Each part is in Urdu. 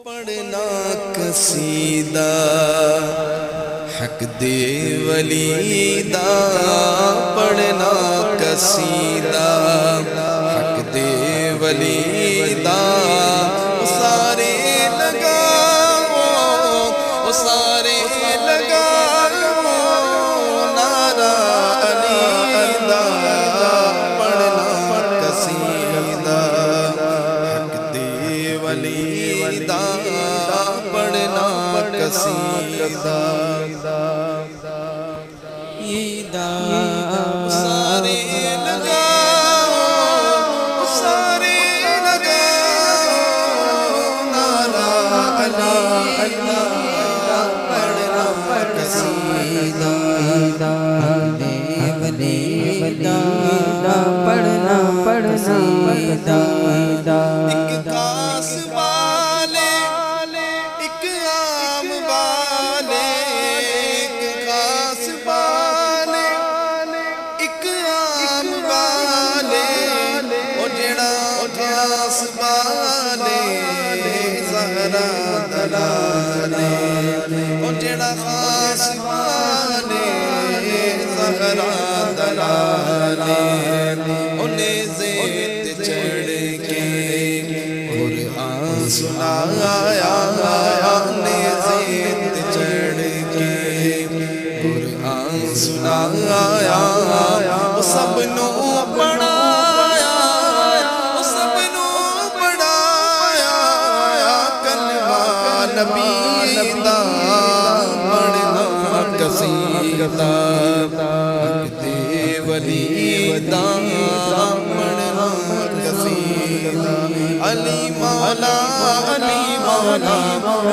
پڑھنا قصیدہ حق دے ولی دا پڑھنا قصیدہ حق دے ولی دا سارے لگاؤ سارے لگاؤ نعرہ علی دا پڑھنا قصیدہ حق دے ولی دا پڑھنا قصیدہ سارے لگاؤ سارے لگاؤ نعرہ علی دا پڑھنا قصیدہ دے ولی دا پڑھنا قصیدہ ایک خاص والے ایک عام والے ایک خاص والے ایک عام والے او جڑا خاص والے زہرا دلالے او جڑا خاص والے زہرا دلالے انہیں زیت چڑھ کے قرآن سنایا انہیں زیت چڑھ کے قرآن سنایا وہ سب نو پڑھایا وہ سب نو پڑھایا کلمہ نبی دا پڑھنا قصیدہ حق دے ولی دا پڑھنا قصیدہ علی مولا علی مولا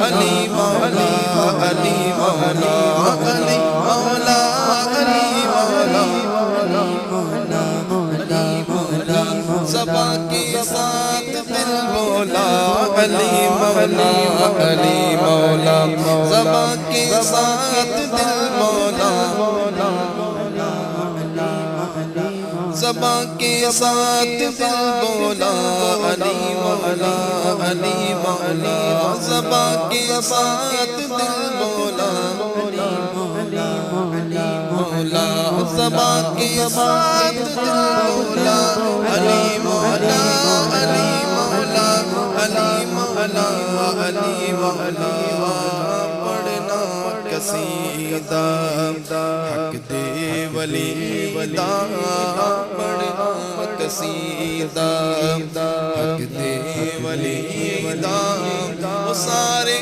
علی مولا علی مولا علی مولا علی مولا زباں کے ساتھ دل بولا علی مولا علی مولا زباں کے ساتھ دل بولا زباں کے ساتھ دل بولا علی مولا علی مولا زباں کے ساتھ دل بولا مولا زباں کے ساتھ دل بولا علی مولا علی مولا علی مولا علی مولا پڑھنا قصیدہ حق دے ولی دا پڑھنا قصیدہ حق دے ولی دا وہ سارے